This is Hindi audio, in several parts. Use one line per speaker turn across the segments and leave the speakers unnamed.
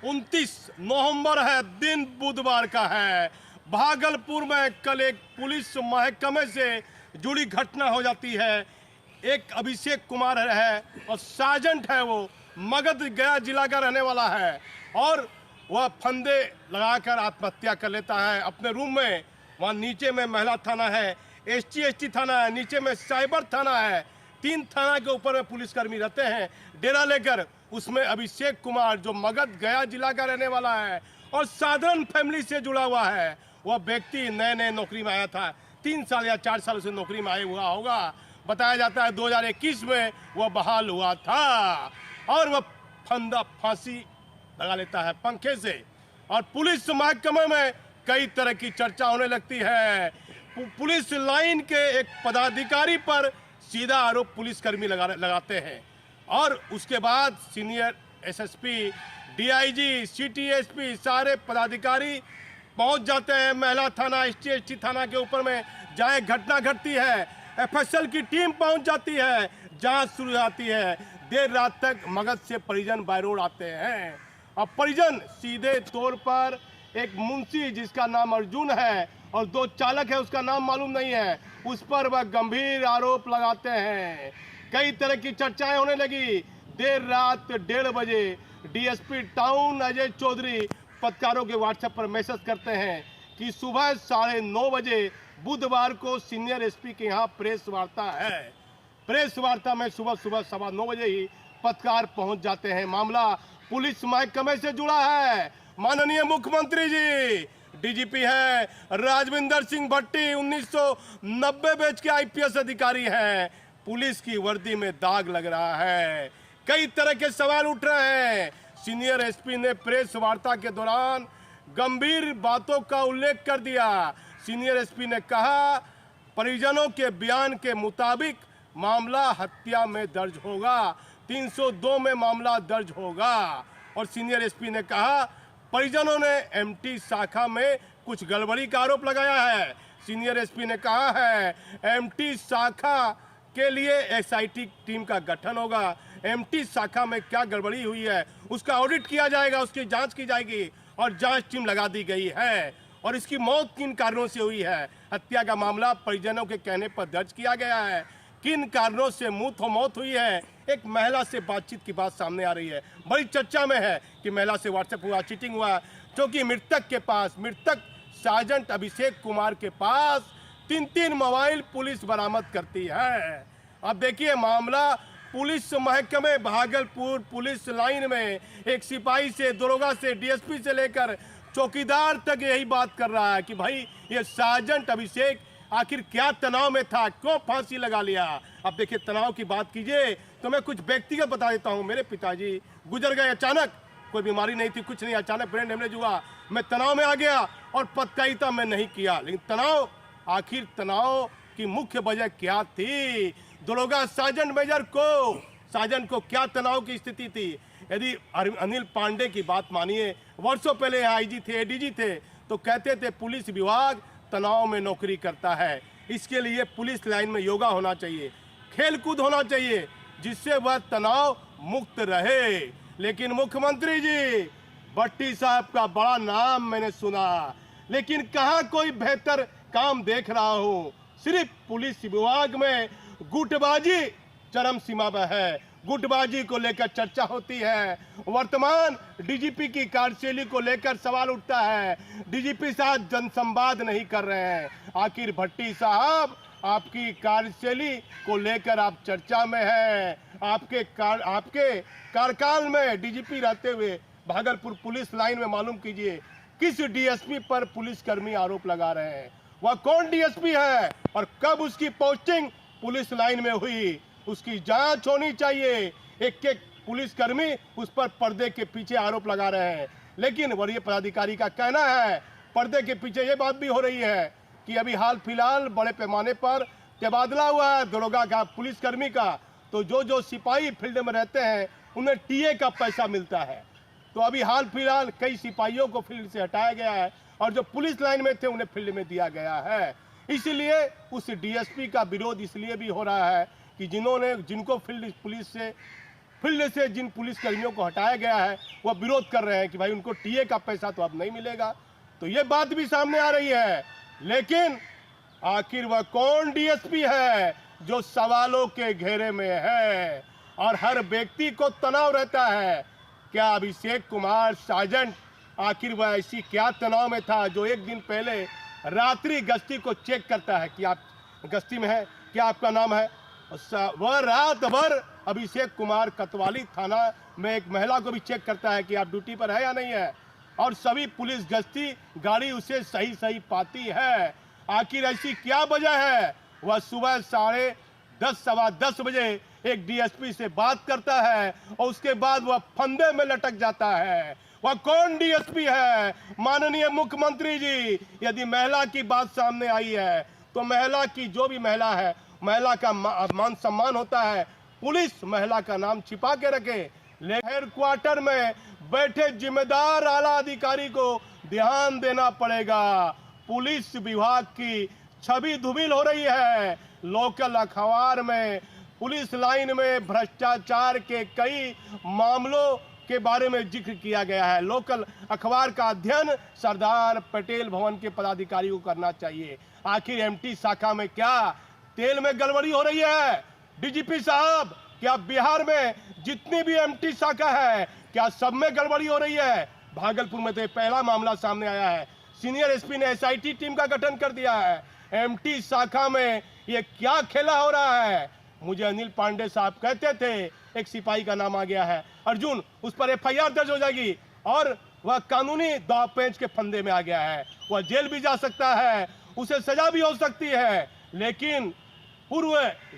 29 नवंबर है, दिन बुधवार का है। भागलपुर में कल एक पुलिस महकमे से जुड़ी घटना हो जाती है। एक अभिषेक कुमार है और सार्जेंट है, वो मगध गया जिला का रहने वाला है और वह फंदे लगाकर आत्महत्या कर लेता है अपने रूम में। वहाँ नीचे में महिला थाना है, ST थाना है, नीचे में साइबर थाना है। 3 थाना के ऊपर में पुलिसकर्मी रहते हैं डेरा लेकर। उसमें अभिषेक कुमार जो मगध गया जिला का रहने वाला है और साधारण फैमिली से जुड़ा हुआ है, वह व्यक्ति नए नए नौकरी में आया था। 3 साल या 4 साल से नौकरी में आया हुआ होगा। बताया जाता है 2021 में वह बहाल हुआ था और वह फांसी लगा लेता है पंखे से। और पुलिस महकमे में कई तरह की चर्चा होने लगती है। पुलिस लाइन के एक पदाधिकारी पर सीधा आरोप पुलिसकर्मी लगाते हैं और उसके बाद सीनियर SSP, DIG, CTSP सारे पदाधिकारी पहुंच जाते हैं महिला थाना, ST थाना के ऊपर में जहाँ घटना घटती है। FSL की टीम पहुंच जाती है, जांच शुरू जाती है। देर रात तक मगध से परिजन बाय रोड आते हैं और परिजन सीधे तौर पर एक मुंशी जिसका नाम अर्जुन है और 2 चालक है, उसका नाम मालूम नहीं है, उस पर वह गंभीर आरोप लगाते हैं। कई तरह की चर्चाएं होने लगी। देर रात 1:30 बजे DSP टाउन अजय चौधरी पत्रकारों के WhatsApp पर मैसेज करते हैं कि सुबह 9:30 बजे बुधवार को सीनियर SP के यहाँ प्रेस वार्ता है। प्रेस वार्ता में सुबह 9:15 बजे ही पत्रकार पहुंच जाते हैं। मामला पुलिस महकमे से जुड़ा है। माननीय मुख्यमंत्री जी, DGP है राजविंदर सिंह भट्टी, 1990 बैच के IPS अधिकारी हैं। पुलिस की वर्दी में दाग लग रहा है। कई तरह के सवाल उठ रहे हैं। सीनियर SP ने प्रेस वार्ता के दौरान गंभीर बातों का उल्लेख कर दिया। सीनियर SP ने कहा, परिजनों के बयान के मुताबिक मामला हत्या में दर्ज होगा, 302 में मामला दर्ज होगा। और सीनियर SP ने कहा, परिजनों ने MT शाखा में कुछ गड़बड़ी का आरोप लगाया है। सीनियर SP ने कहा है MT शाखा के लिए SIT टीम का गठन होगा। MT शाखा में क्या गड़बड़ी हुई है उसका ऑडिट किया जाएगा, उसकी जांच की जाएगी और जांच टीम लगा दी गई है। और इसकी मौत किन कारणों से हुई है, हत्या का मामला परिजनों के कहने पर दर्ज किया गया है। किन कारणों से मौत हुई है, एक महिला से बातचीत की बात सामने आ रही है। बड़ी चर्चा में है कि महिला से WhatsApp हुआ, चीटिंग हुआ, क्योंकि मृतक सार्जेंट अभिषेक कुमार के पास 3 मोबाइल पुलिस बरामद करती है। अब देखिए, मामला पुलिस महकमे भागलपुर पुलिस लाइन में एक सिपाही से, दरोगा से, DSP से लेकर चौकीदार तक यही बात कर रहा है कि भाई ये सार्जेंट अभिषेक आखिर क्या तनाव में था, क्यों फांसी लगा लिया। अब देखिए, तनाव की बात कीजिए तो मैं कुछ व्यक्तिगत बता देता हूँ। मेरे पिताजी गुजर गए अचानक, कोई बीमारी नहीं थी, कुछ नहीं, अचानक ब्रेन हेमरेज हुआ। मैं तनाव में आ गया और पत्रकारिता में नहीं किया। लेकिन आखिर तनाव की मुख्य वजह क्या थी? दरोगा सार्जेंट को क्या तनाव की स्थिति थी? यदि अनिल पांडे की बात मानिए, वर्षों पहले IG थे, ADG थे, तो कहते थे पुलिस विभाग तनाव में नौकरी करता है, इसके लिए पुलिस लाइन में योगा होना चाहिए, खेलकूद होना चाहिए, जिससे वह तनाव मुक्त रहे। लेकिन मुख्यमंत्री जी, भट्टी साहब का बड़ा नाम मैंने सुना, लेकिन कहाँ कोई बेहतर काम देख रहा हूँ। सिर्फ पुलिस विभाग में गुटबाजी चरम सीमा पर है। गुटबाजी को लेकर चर्चा होती है। वर्तमान DGP की कार्यशैली को लेकर सवाल उठता है। DGP साहब जनसंवाद नहीं कर रहे हैं। आखिर भट्टी साहब, आपकी कार्यशैली को लेकर आप चर्चा में हैं। आपके कार्यकाल में DGP रहते हुए भागलपुर पुलिस लाइन में मालूम कीजिए किस DSP पर पुलिसकर्मी आरोप लगा रहे हैं, वह कौन DSP है और कब उसकी पोस्टिंग पुलिस लाइन में हुई, उसकी जांच होनी चाहिए। एक पुलिसकर्मी उस पर पर्दे के पीछे आरोप लगा रहे हैं। लेकिन वरीय पदाधिकारी का कहना है, पर्दे के पीछे ये बात भी हो रही है कि अभी हाल फिलहाल बड़े पैमाने पर तबादला हुआ है दरोगा का, पुलिसकर्मी का, तो जो सिपाही फील्ड में रहते हैं उन्हें TA का पैसा मिलता है। तो अभी हाल फिलहाल कई सिपाहियों को फील्ड से हटाया गया है और जो पुलिस लाइन में थे उन्हें फील्ड में दिया गया है। इसलिए उस DSP का विरोध इसलिए भी हो रहा है कि जिनको फील्ड पुलिस से फील्ड से जिन पुलिसकर्मियों को हटाया गया है वह विरोध कर रहे हैं कि भाई उनको टीए का पैसा तो अब नहीं मिलेगा। तो ये बात भी सामने आ रही है। लेकिन आखिर वह कौन डीएसपी है जो सवालों के घेरे में है और हर व्यक्ति को तनाव रहता है? क्या अभिषेक कुमार सार्जेंट आखिर वह ऐसी क्या तनाव में था जो एक दिन पहले रात्रि गश्ती को चेक करता है कि आप गश्ती में है, क्या आपका नाम है? वह रात भर अभिषेक कुमार कोतवाली थाना में एक महिला को भी चेक करता है कि आप ड्यूटी पर है या नहीं है, और सभी पुलिस गश्ती गाड़ी उसे सही सही पाती है। आखिर ऐसी क्या वजह है? वह सुबह 10:30 सवा 10 बजे एक डीएसपी से बात करता है और उसके बाद वह फंदे में लटक जाता है। वह कौन डीएसपी है? माननीय मुख्यमंत्री जी, यदि महिला की बात सामने आई है तो महिला की जो भी महिला है, महिला का मान सम्मान होता है, पुलिस महिला का नाम छिपा के रखे। लेकिन हेडक्वार्टर में बैठे जिम्मेदार आला अधिकारी को ध्यान देना पड़ेगा। पुलिस विभाग की छवि धूमिल हो रही है। लोकल अखबार में पुलिस लाइन में भ्रष्टाचार के कई मामलों के बारे में जिक्र किया गया है। लोकल अखबार का अध्ययन सरदार पटेल भवन के पदाधिकारी को करना चाहिए। आखिर एमटी शाखा में क्या तेल में गड़बड़ी हो रही है? डीजीपी साहब, क्या बिहार में जितनी भी एमटी शाखा है क्या सब में गड़बड़ी हो रही है? भागलपुर में तो पहला मामला सामने आया है। सीनियर एसपी ने एसआईटी टीम का गठन कर दिया है। एमटी शाखा में ये क्या खेला हो रहा है? मुझे अनिल पांडे साहब कहते थे एक सिपाही का नाम आ गया है अर्जुन, उस पर एफआईआर दर्ज हो जाएगी और वह कानूनी दाव पेंच के फंदे में आ गया है। वह जेल भी जा सकता है, उसे सजा भी हो सकती है। लेकिन पूर्व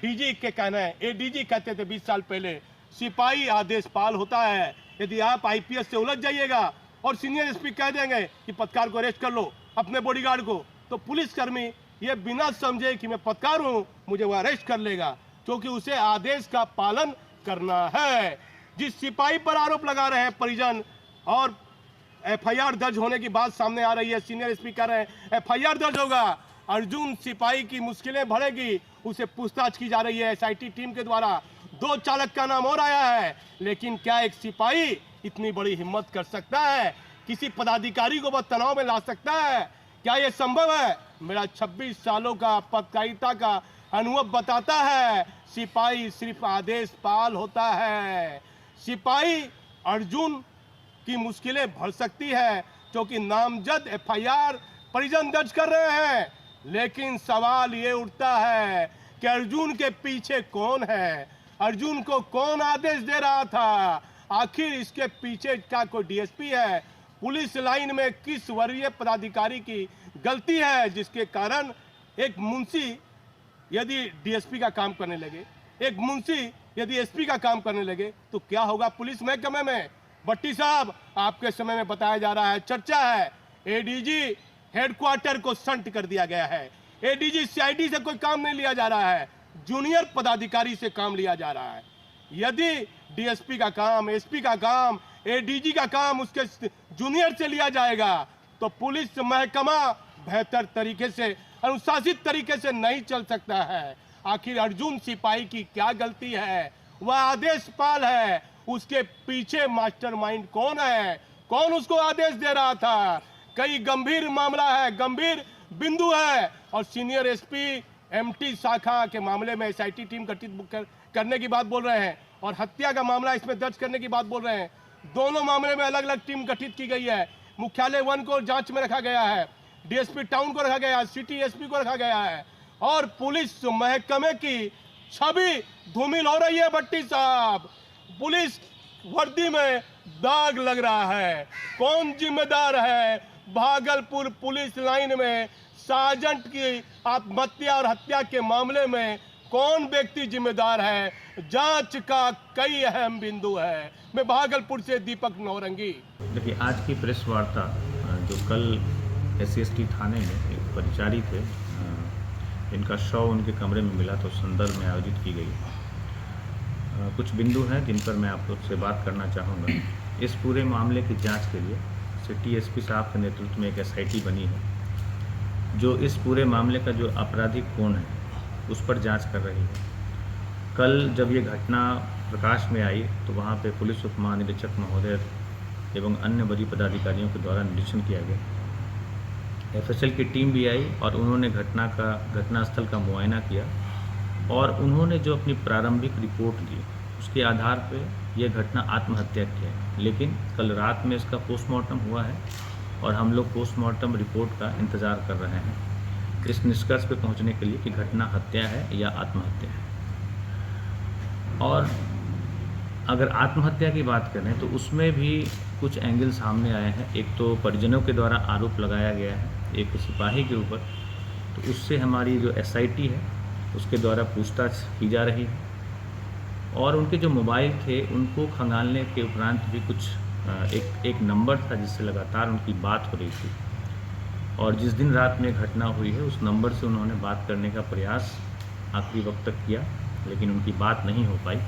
डीजी के कहना है, एडीजी कहते थे 20 साल पहले, सिपाही आदेश पाल होता है। यदि आप आईपीएस से उलझ जाइएगा और सीनियर एसपी कह देंगे कि पत्रकार को अरेस्ट कर लो, अपने बॉडीगार्ड को, तो पुलिसकर्मी ये बिना समझे कि मैं पत्रकार हूँ मुझे वो अरेस्ट कर लेगा, क्योंकि उसे आदेश का पालन करना है। जिस सिपाही पर आरोप लगा रहे हैं परिजन और एफआईआर दर्ज होने की बात सामने आ रही है, सीनियर एसपी कह रहे हैं एफआईआर दर्ज होगा, अर्जुन सिपाही की मुश्किलें बढ़ेगी, उसे पूछताछ की जा रही है एसआईटी टीम के द्वारा। 2 चालक का नाम और आया है। लेकिन क्या एक सिपाही इतनी बड़ी हिम्मत कर सकता है? किसी पदाधिकारी को वह तनाव में ला सकता है? क्या यह संभव है? मेरा 26 सालों का पत्रकारिता का अनुभव बताता है सिपाही सिर्फ आदेश पाल होता है। सिपाही अर्जुन की मुश्किलें बढ़ सकती है क्योंकि नामजद एफआईआर परिजन दर्ज कर रहे हैं। लेकिन सवाल ये उठता है कि अर्जुन के पीछे कौन है? अर्जुन को कौन आदेश दे रहा था? आखिर इसके पीछे क्या कोई डीएसपी है? पुलिस लाइन में किस वरीय पदाधिकारी की गलती है जिसके कारण एक मुंशी यदि डीएसपी का काम करने लगे, एक मुंशी यदि एसपी का काम करने लगे, तो क्या होगा पुलिस महकमे में? भट्टी साहब, आपके समय में बताया जा रहा है, चर्चा है, एडीजी हेडक्वार्टर को संट कर दिया गया है। एडीजी सीआईडी से कोई काम नहीं लिया जा रहा है, जूनियर पदाधिकारी से काम लिया जा रहा है। यदि डीएसपी का काम, एसपी का काम, एडीजी का काम उसके जूनियर से लिया जाएगा तो पुलिस महकमा बेहतर तरीके से, अनुशासित तरीके से नहीं चल सकता है। आखिर अर्जुन सिपाही की क्या गलती है? वह आदेश पाल है, उसके पीछे मास्टरमाइंड कौन है? कौन उसको आदेश दे रहा था? कई गंभीर मामला है, गंभीर बिंदु है, और सीनियर एसपी एमटी शाखा के मामले में एसआईटी टीम गठित करने की बात बोल रहे हैं और हत्या का मामला इसमें दर्ज करने की बात बोल रहे हैं। दोनों मामले में अलग अलग टीम गठित की गई है। मुख्यालय 1 को जांच में रखा गया है, डीएसपी टाउन को रखा गया है, सिटी एसपी को रखा गया है, और पुलिस महकमे की छवि धूमिल हो रही है। भट्टी साहब, पुलिस वर्दी में दाग लग रहा है। कौन जिम्मेदार है? भागलपुर पुलिस लाइन में सार्जेंट की आत्महत्या और हत्या के मामले में कौन व्यक्ति जिम्मेदार है? जांच का कई अहम बिंदु है। मैं भागलपुर से दीपक नौरंगी।
देखिए, आज की प्रेस वार्ता जो कल SC/ST थाने में एक परिचारी थे, इनका शव उनके कमरे में मिला, तो संदर्भ में आयोजित की गई। कुछ बिंदु हैं जिन पर मैं आप लोग से बात करना चाहूँगा। इस पूरे मामले की जांच के लिए सिटी एसपी साहब के नेतृत्व में एक SIT बनी है जो इस पूरे मामले का जो आपराधिक कोण है उस पर जांच कर रही है। कल जब ये घटना प्रकाश में आई तो वहाँ पे पुलिस उप महानिरीक्षक महोदय एवं अन्य वरीय पदाधिकारियों के द्वारा निरीक्षण किया गया। एफएसएल की टीम भी आई और उन्होंने घटनास्थल का मुआयना किया और उन्होंने जो अपनी प्रारंभिक रिपोर्ट दी उसके आधार पे यह घटना आत्महत्या की है। लेकिन कल रात में इसका पोस्टमार्टम हुआ है और हम लोग पोस्टमार्टम रिपोर्ट का इंतज़ार कर रहे हैं इस निष्कर्ष पे पहुंचने के लिए कि घटना हत्या है या आत्महत्या है। और अगर आत्महत्या की बात करें तो उसमें भी कुछ एंगल सामने आए हैं। एक तो परिजनों के द्वारा आरोप लगाया गया है एक सिपाही के ऊपर, तो उससे हमारी जो एसआईटी है उसके द्वारा पूछताछ की जा रही है और उनके जो मोबाइल थे उनको खंगालने के उपरांत भी कुछ एक नंबर था जिससे लगातार उनकी बात हो रही थी और जिस दिन रात में घटना हुई है उस नंबर से उन्होंने बात करने का प्रयास आखिरी वक्त तक किया लेकिन उनकी बात नहीं हो पाई।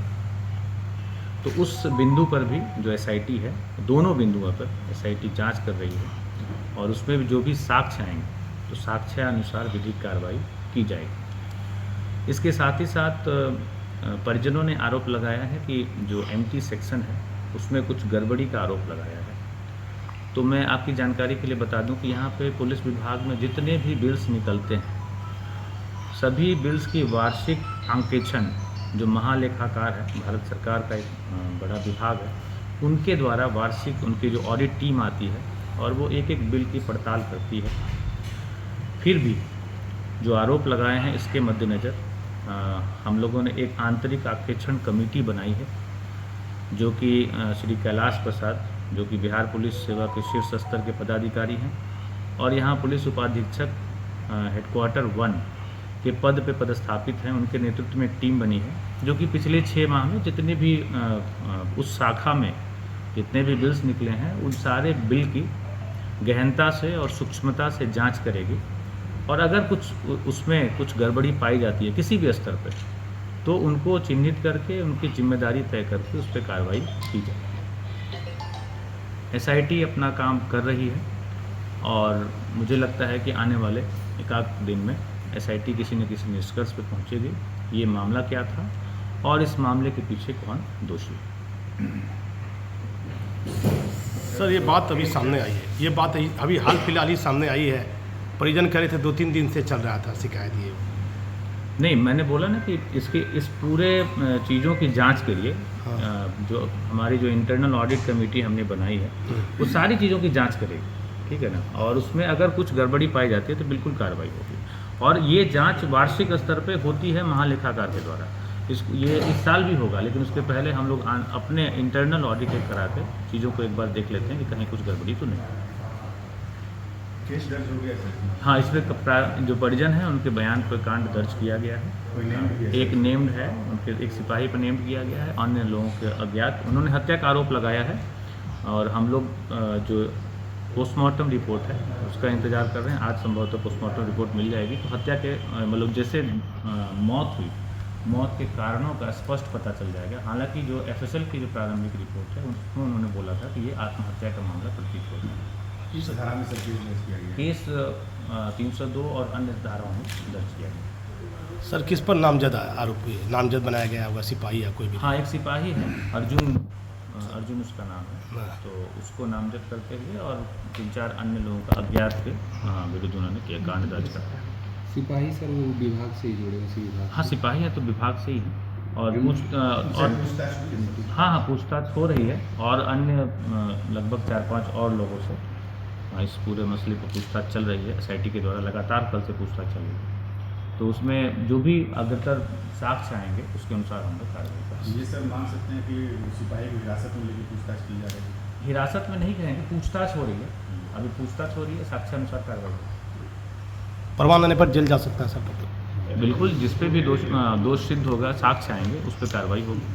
तो उस बिंदु पर भी जो एसआईटी है, दोनों बिंदुओं पर एसआईटी जांच कर रही है और उसमें भी जो भी साक्ष्य आएंगे तो साक्ष्य अनुसार विधिक कार्रवाई की जाएगी। इसके साथ ही साथ परिजनों ने आरोप लगाया है कि जो एमटी सेक्शन है उसमें कुछ गड़बड़ी का आरोप लगाया है। तो मैं आपकी जानकारी के लिए बता दूं कि यहाँ पे पुलिस विभाग में जितने भी बिल्स निकलते हैं सभी बिल्स की वार्षिक अंकेक्षण जो महालेखाकार है, भारत सरकार का एक बड़ा विभाग है, उनके द्वारा वार्षिक उनकी जो ऑडिट टीम आती है और वो एक एक बिल की पड़ताल करती है। फिर भी जो आरोप लगाए हैं इसके मद्देनज़र हम लोगों ने एक आंतरिक आक्षेपण कमेटी बनाई है जो कि श्री कैलाश प्रसाद जो कि बिहार पुलिस सेवा के शीर्ष स्तर के पदाधिकारी हैं और यहाँ पुलिस उपाधीक्षक हेडक्वार्टर 1 के पद पे पदस्थापित हैं, उनके नेतृत्व में एक टीम बनी है जो कि पिछले 6 माह में जितने भी उस शाखा में जितने भी बिल्स निकले हैं उन सारे बिल की गहनता से और सूक्ष्मता से जांच करेगी और अगर कुछ उसमें कुछ गड़बड़ी पाई जाती है किसी भी स्तर पर तो उनको चिन्हित करके उनकी जिम्मेदारी तय करके उस पर कार्रवाई की जाए। एसआईटी अपना काम कर रही है और मुझे लगता है कि आने वाले एक आध दिन में एसआईटी किसी न किसी निष्कर्ष पर पहुंचेगी ये मामला क्या था और इस मामले के पीछे कौन दोषी है।
सर ये बात अभी सामने आई है, ये बात अभी हाल फिलहाल ही सामने आई है। परिजन कह रहे थे 2-3 दिन से चल रहा था शिकायत ये।
नहीं, मैंने बोला ना कि इसके इस पूरे चीज़ों की जांच के लिए जो हमारी जो इंटरनल ऑडिट कमेटी हमने बनाई है वो सारी चीज़ों की जांच करेगी, ठीक है ना, और उसमें अगर कुछ गड़बड़ी पाई जाती है तो बिल्कुल कार्रवाई होगी और ये जांच वार्षिक स्तर पे होती है महालेखाकार के द्वारा। ये इस साल भी होगा लेकिन उसके पहले हम लोग अपने इंटरनल ऑडिट करा के चीज़ों को एक बार देख लेते हैं कि कहीं कुछ गड़बड़ी तो नहीं है।
केस दर्ज हो गया सर?
हाँ, इसमें जो परिजन हैं उनके बयान पर कांड दर्ज किया गया है। एक नेम्ड है, उनके एक सिपाही पर नेम्ड किया गया है, अन्य लोगों के अज्ञात उन्होंने हत्या का आरोप लगाया है और हम लोग जो पोस्टमार्टम रिपोर्ट है उसका इंतज़ार कर रहे हैं। आज संभवतः पोस्टमार्टम रिपोर्ट मिल जाएगी तो हत्या के मतलब जैसे मौत हुई, मौत के कारणों का स्पष्ट पता चल जाएगा। हालांकि जो एफएसएल की जो प्रारंभिक रिपोर्ट है उसमें उन्होंने बोला था कि ये आत्महत्या का मामला प्रतीत होता है।
किस धारा में सर केस दर्ज किया गया?
केस 302 और अन्य धाराओं में दर्ज किया गया।
सर किस पर नामजद आरोप हुए, नामजद बनाया गया होगा, सिपाही या कोई भी?
हाँ, एक सिपाही है अर्जुन उसका नाम है, तो उसको नामजद करते हुए और 3-4 अन्य लोगों का अज्ञात के विरुद्ध उन्होंने किया कांड दर्ज करते हैं।
सिपाही सर वो विभाग से ही जुड़े उसी विभाग?
हाँ, सिपाही है तो विभाग से ही है और हाँ पूछताछ हो रही है और अन्य लगभग 4-5 और लोगों से इस पूरे मसले पर पूछताछ चल रही है। एसआईटी के द्वारा लगातार कल से पूछताछ चल रही है तो उसमें जो भी अग्रतर साक्ष्य आएंगे उसके अनुसार हम लोग कार्रवाई करेंगे।
ये सर मान सकते हैं कि सिपाही को हिरासत में लेकर पूछताछ की जा रही है?
हिरासत में नहीं कहेंगे, पूछताछ हो रही है, अभी पूछताछ हो रही है, साक्ष्य अनुसार कार्रवाई होगी।
प्रमाण आने पर जेल जा सकता है सर?
बिल्कुल, जिस पे भी दोष सिद्ध होगा, साक्ष्य आएंगे उस पर कार्रवाई होगी।